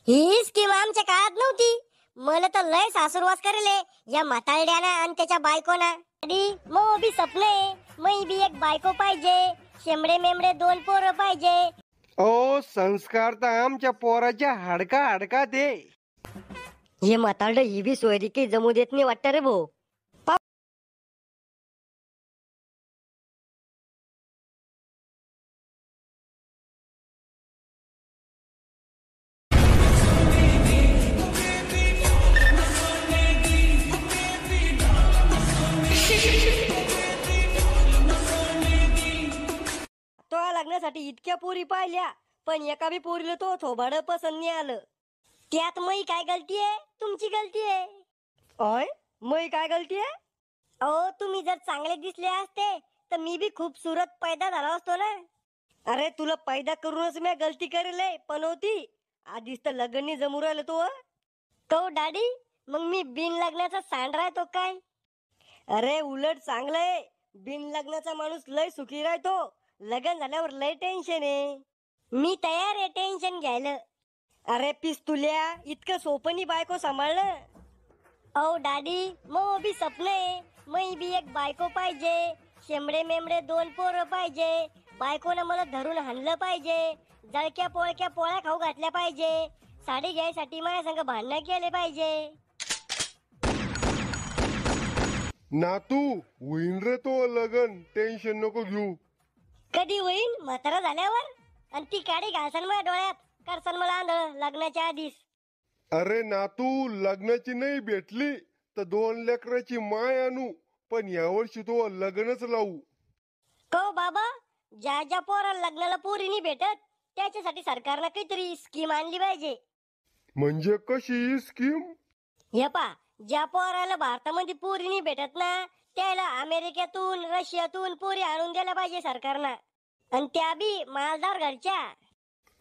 ही scheme आमच्या काळात नव्हती. मला तर लय सासूरवास करेले या म्हातारड्याना आणि त्याच्या बायकोना. आणि मग बी सपने मै बी एक बायको पाहिजे, शेमडे मेमडे दोन पोरं पाहिजे. ओ संस्कार तर आमच्या पोराच्या हाडका हाडका ते. हे म्हातारड ही बी सोयरी काही जमू देत नाही वाटतं रे भाऊ. तो लग्नासाठी इतक्या पोरी पाहिल्या, पण एका बी पोरीला तो थोबाड पसंत नाही आलं. त्यात मै काय गलती आहे? तुमची गलती आहे. ओय, मै काय गलती आहे? अहो तुम्ही जर चांगले दिसले असते तर मी बी खूप सुरत पैदा झाला असतो ना. अरे तुला पैदा करूनच मी गलती करेल पण होती. आधीच तर लग्न जमू राहिलं तो डॅडी. मग मी बिन लग्नाचा सांडराय तो काय? अरे उलट चांगलंय. बिन लग्नाचा माणूस लय सुखी राहतो. लग्न झाल्यावर लय टेन्शन आहे. मी तयार आहे टेन्शन घ्यायला. अरे पिस्तुल्या, इतकं सोपनी बायको सांभाळणं. अहो डॅडी, मग बी स्वप्न आहे. मै बी एक बायको पाहिजे, शेमडे मेमडे दोन पोरं पाहिजे. बायकोनं मला धरून हाणलं पाहिजे, जळक्या पोळक्या पोळ्या खाऊ घातल्या पाहिजे, साडी घ्यायसाठी माझ्या संग भांडणं केले पाहिजे. नातू होईन रे तो लगन, टेन्शन नको घेऊ. कधी होईन? म्हातारा झाल्यावर. आणि ती काडी घालसान माझ्या डोळ्यात, करसान मला आंधळ लग्नाच्या आधीच. अरे नातू लग्नाची नाही भेटली तर 2 लेकराची माय आणू, पण यावर्षी तो लग्नच लावू. को बाबा, ज्या ज्या पोराला लग्नाला पोरी नाही भेटत त्याच्यासाठी सरकारनं काहीतरी स्कीम आणली पाहिजे. म्हणजे कशी स्कीम? हे पा, ज्या पोराला भारतामध्ये पोरी नाही भेटत ना त्याला अमेरिकेतून रशियातून पोरी आणून द्यायला पाहिजे सरकारनं. आणि त्या बी मालदार घरच्या.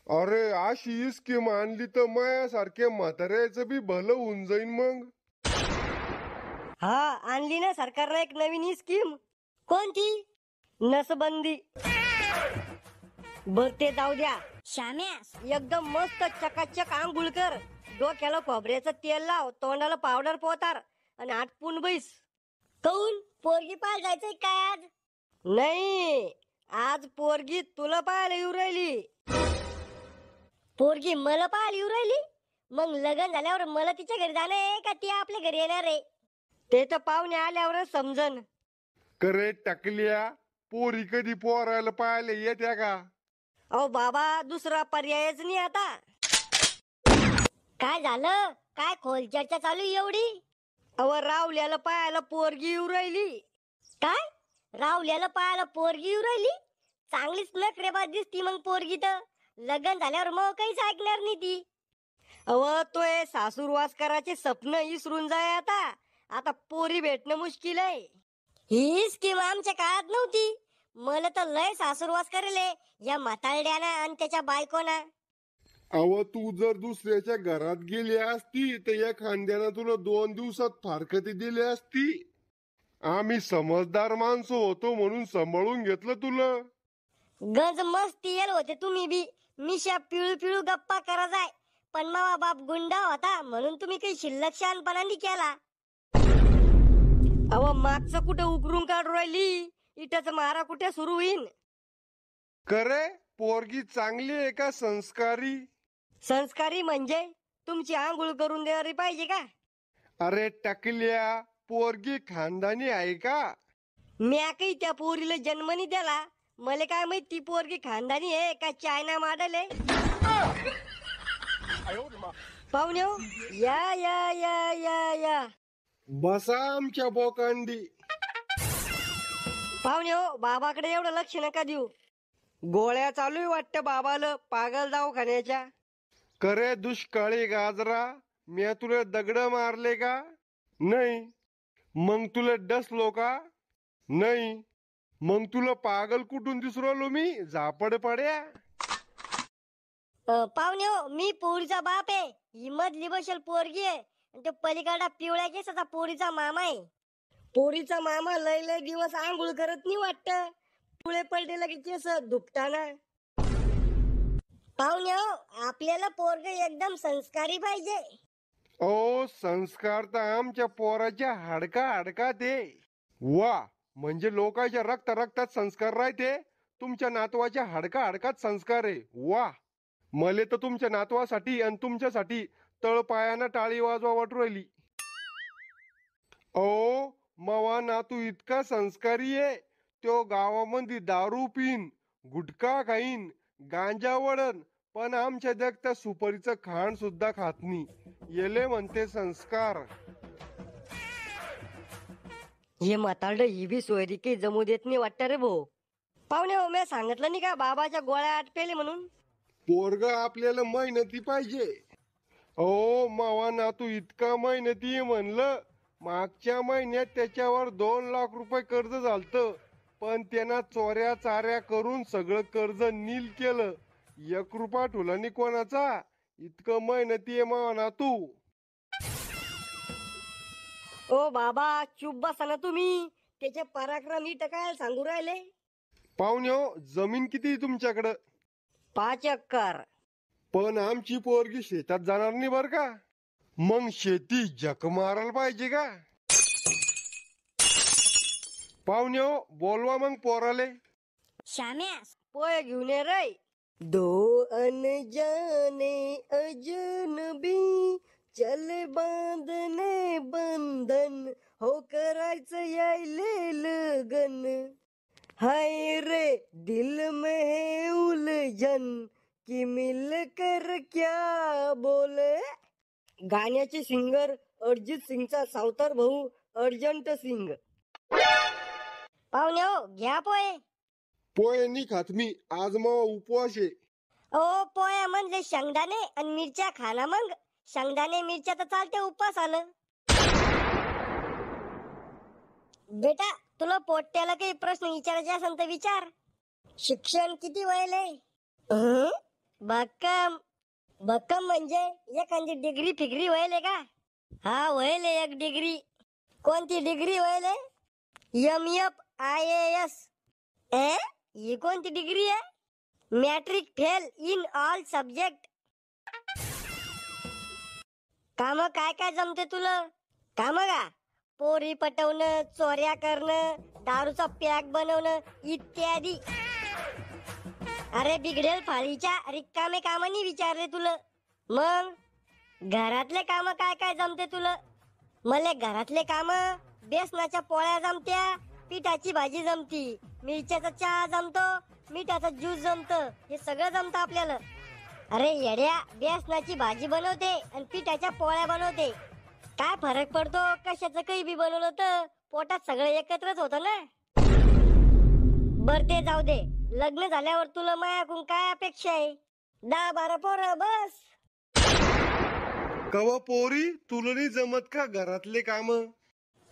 अरे अशी स्कीम आणली तर मायासारख्या म्हाताऱ्याचं बी भलं होऊन जाईन मग. हा, आणली ना सरकारनं एक नवीन स्कीम. कोणती? नसबंदी. बर ते जाऊ द्या. श्याम्या एकदम मस्त चकाचक आंघोळ कर, डोक्याला खोबऱ्याचं तेल लाव, तोंडाला पावडर पोतार आणि आटपून बैस. कौन पोरगी पाहायला जायचंय काय आज? नाही, आज पोरगी तुला पाहायला येऊ राहिली. पोरगी मला पाहायला येऊ राहिली? मग लग्न झाल्यावर मला तिच्या घरी जाणार आहे का ती आपल्या घरी येणार आहे? ते तर पाहुणे आल्यावरच समजन. करे टाकल्या, पोरी कधी पोरायला पाहायला येत्या का? अहो बाबा, दुसरा पर्यायच नाही आता. काय झालं? काय खोल चर्चा चालू एवढी? अव रावल्याला पाहायला पोरगी येऊ राहिली. काय? रावल्याला पाहायला पोरगी येऊ राहिली? चांगलीच नखरेबाज दिसती मग पोरगी तर. लग्न झाल्यावर मग काहीच ऐकणार नाही ती. अव तो सासूरवास करायचे स्वप्न विसरून जाय आता. आता पोरी भेटणं मुश्किल आहे. ही स्कीम आमच्या काळात नव्हती. मला तर लय सासूरवास करेले या म्हातारड्याना आणि त्याच्या बायकोना. अव तू जर दुसऱ्याच्या घरात गेली असती तर या खांद्यानं तुला 2 दिवसात फारकती दिली असती. आम्ही समजदार माणसं होतो म्हणून सांभाळून घेतलं तुला. गंज मस्ती येल होते तुम्ही बी. मिशा पिळू पिळू गप्पा करा जाय. पण मावा बाप गुंडा होता म्हणून तुम्ही काही शिल्लक शहाणपणाने केला. अव मागचं कुठे उकरून काढू राहिली? इटाच मारा कुठे सुरू होईन? करे पोरगी चांगली आहे का संस्कारी? संस्कारी म्हणजे तुमची आंघोळ करून देणारी पाहिजे का? अरे टाकल्या, पोरगी खानदानी आहे का? म्या काही त्या पोरीला जन्मनी दिला. मला काय माहित ती पोरगी खानदानी आहे का चायना मॉडेल आहे. पाहुणे हो, या या या या या. बसा आमच्या बोकांडी. पाहुणे हो, बाबाकडे एवढं लक्ष नका देऊ. गोळ्या चालू आहे वाटतं बाबाला पागल दवाखान्याच्या. करे दुष्काळी गाजरा, मी तुला दगड मारले का? नाही. मग तुला डसलो का? नाही. मग तुला पागल कुठून दिसू राहिलो मी? झापड पड्या. पाहुणे हो, मी पोरीचा बाप आहे. ही मधली बशल पोरगी आहे. आणि तो पलीकडा पिवळ्या केसाचा पोरीचा मामा आहे. पोरीचा मामा लय लय दिवस आंघोळ करत नाही वाटत. पिवळे पडले लगे केस धुपटाना. पाहुणे हो, आपल्याला पोरग एकदम संस्कारी पाहिजे. ओ संस्कार तर आमच्या पोराच्या हाडकात आहे. वा, म्हणजे लोकांच्या रक्तात संस्कार राहते, तुमच्या नातवाच्या हाडकात संस्कार आहे. वा, मले तर तुमच्या नातवासाठी आणि तुमच्यासाठी तळपायानं टाळी वाजवा वाटू राहिली. ओ मवा नातू इतका संस्कारी आहे, तो गावामध्ये दारू पिन, गुटखा खाईन, गांजा वडन, पण आमच्या देखता सुपारीचं खाण सुद्धा खात नाही. येले म्हणते संस्कार. हे म्हातारड ही बी सोयरी काही जमू देत नाही वाटत रे भाऊ. पाहुणे हो, मी सांगितलं नाही का बाबाच्या गोळ्या आटपेले म्हणून. पोरग आपल्याला मेहनती पाहिजे. ओ मावा नातू इतका मेहनती आहे म्हणलं, मागच्या महिन्यात त्याच्यावर 2 लाख रुपये कर्ज झालतं, पण त्यांना चोऱ्या चाऱ्या करून सगळं कर्ज नील केलं. 1 रुपया ठुला नाही कोणाचा. इतकं मेहनती आहे मावा नातू. ओ बाबा चुप बसा ना तुम्ही, त्याचे पराक्रम ही टकायला सांगू राहिले. पाहुणे हो, जमीन किती आहे तुमच्याकडं? 5 एकर. पण आमची पोरगी शेतात जाणार नाही बर का. मग शेती जक मारायला पाहिजे का? पाहुणे हो, बोलवा मग पोराले. श्याम्या पोय घेऊन ये रे. दो अनजाने अजनबी चले बांधने बंधन, हो करायचं यायले लगन, हाय रे दिल में है उलझन, कि मिल कर क्या बोले. गाण्याचे सिंगर अरिजित सिंगचा सावतर भाऊ अर्जंट सिंग. पाहुणे हो, घ्या पोय. पोहे नाही खात मी, आज मग उपवास आहे. ओ पोया म्हणले शेंगदाणे आणि मिरच्या खाना. मग शेंगदाणे मिरच्या तर चालते, उपास आलं. बेटा तुला पोट्याला काही प्रश्न विचारायचे असेल तर विचार. शिक्षण किती वयले? भक्कम. भक्कम म्हणजे एखादी डिग्री फिग्री वयले का? हा वयले 1 डिग्री. कोणती डिग्री वयले? MFIAS. ही कोणती डिग्री आहे? Matric fail in all subject. काम काय काय जमते तुला? काम का? पोरी पटवणं, चोऱ्या करणं, दारूचा पॅक बनवणं इत्यादी. अरे बिघडेल फाळीच्या रिकामे काम नाही विचारले तुला. मग घरातले काम काय काय जमते तुला? मले घरातले काम बेसनाच्या पोळ्या जमत्या, पिठाची भाजी जमती, मिरच्याचा चहा जमतो, मिठाचा ज्यूस जमत, हे सगळं जमतं आपल्याला. अरे येड्या, बेसनाची भाजी बनवते आणि पिठाच्या पोळ्या बनवते, काय फरक पडतो? कशाचं काही बी बनवलं तर पोटात सगळं एकत्रच होतं ना. बर ते जाऊ दे, लग्न झाल्यावर तुला मायाकून काय अपेक्षा आहे? 10-12 पोरं बस. कवा पोरी तुला नाही जमत का घरातले काम?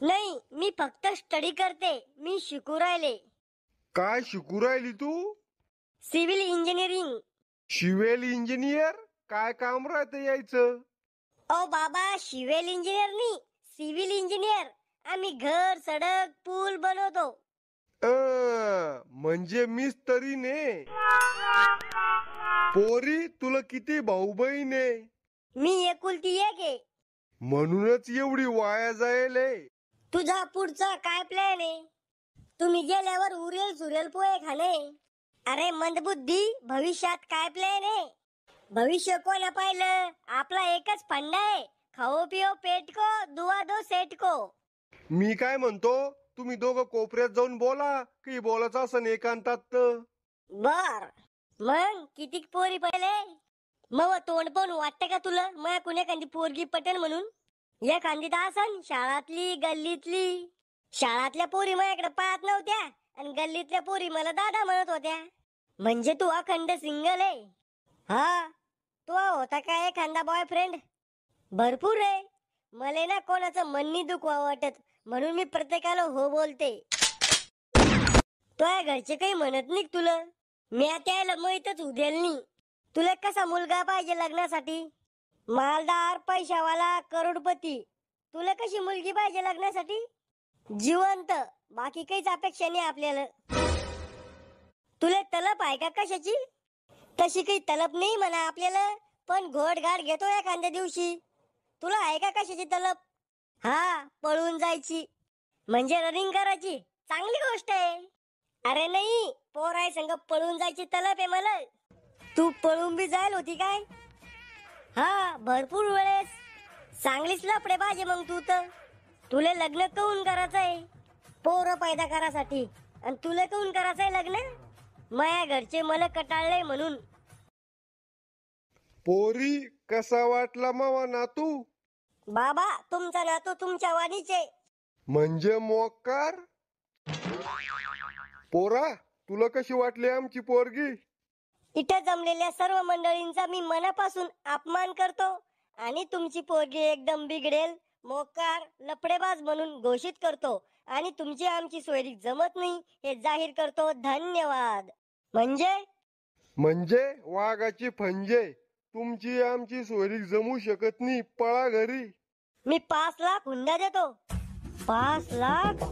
नाही, मी फक्त स्टडी करते. मी शिकू राहिले. काय शिकू राहिली तू? Civil engineering. Civil engineer? काय काम राहतं यायचं? ओ बाबा, सिव्हिल इंजिनियर नाही, सिव्हिल इंजिनियर. आम्ही घर, सडक, पूल बनवतो. म्हणजे मिस्त्री ने. पोरी तुला किती भाऊ बहीण आहे? मी एकुलती एक आहे. म्हणूनच एवढी वाया जायले. तुझा पुढचा काय प्लॅन आहे? तुम्ही गेल्यावर उरेल सुरेल पोहे खाणे. अरे मंदबुद्धी, भविष्यात काय प्लॅन आहे? भविष्य कोणा पाहिलं? आपला एकच फंडा आहे, खाओ पिओ पेट को, दुआ दो सेट को. मी काय म्हणतो, तुम्ही दोघं कोपऱ्यात जाऊन बोला, की बोलायचं असं एकांतात तर. बर, मग किती पोरी पहिले? मग तोंड पण वाटतं का तुला मग कुणी एखादी पोरगी पटेल म्हणून? एखादी तर असन शाळातली, गल्लीतली. शाळातल्या पोरी माझ्याकडे पाहत नव्हत्या आणि गल्लीतल्या पोरी मला दादा म्हणत होत्या. म्हणजे तू अखंड सिंगल आहे? हा, तू होता का एखादा बॉयफ्रेंड? भरपूर आहे. मला ना कोणाचं मन नाही दुखवा वाटत, म्हणून मी प्रत्येकाला हो बोलते. तुझ्या घरचे काही म्हणत नाही तुला? मी त्याला माहीतच उद्याल नाही. तुला कसा मुलगा पाहिजे लग्नासाठी? मालदार, पैशावाला, करोडपती. तुला कशी मुलगी पाहिजे लग्नासाठी? जिवंत, बाकी काहीच अपेक्षा नाही आपल्याला. तुला तलप आहे का कशाची? तशी काही तलब नाही म्हणा आपल्याला, पण घोडघाट घेतो एखाद्या दिवशी. तुला आहे का कशाची तलब? हा, पळून जायची म्हणजे रनिंग करायची. चांगली गोष्ट आहे. अरे नाही, पोराय संग पळून जायची तलब आहे मला. तू पळून बी जायला होती काय? हा, भरपूर वेळेस. चांगलीच लफडे बाजे मग तू तर. तुला लग्न करून करायचंय? पोरं पैदा करासाठी. आणि तुला करून करायचंय लग्न? माया घरचे मला कटाळले म्हणून. पोरी कसा वाटला मावा नातू? बाबा, तुमचा नातू तुमच्या वाणीचे. म्हणजे मोकार. पोरा, तुला कशी वाटली आमची पोरगी? इथे जमलेल्या सर्व मंडळींचा मी मनापासून अपमान करतो आणि तुमची पोरगी एकदम बिघडेल, मोकार, लफडेबाज म्हणून घोषित करतो आणि तुमची आमची सोयरी जमत नाही हे जाहीर करतो. धन्यवाद. म्हणजे वाघाची फंजे. तुमची आमची सोयरी जमू शकत नाही. पळा घरी. मी 5 लाख हुंडा देतो. 5 लाख?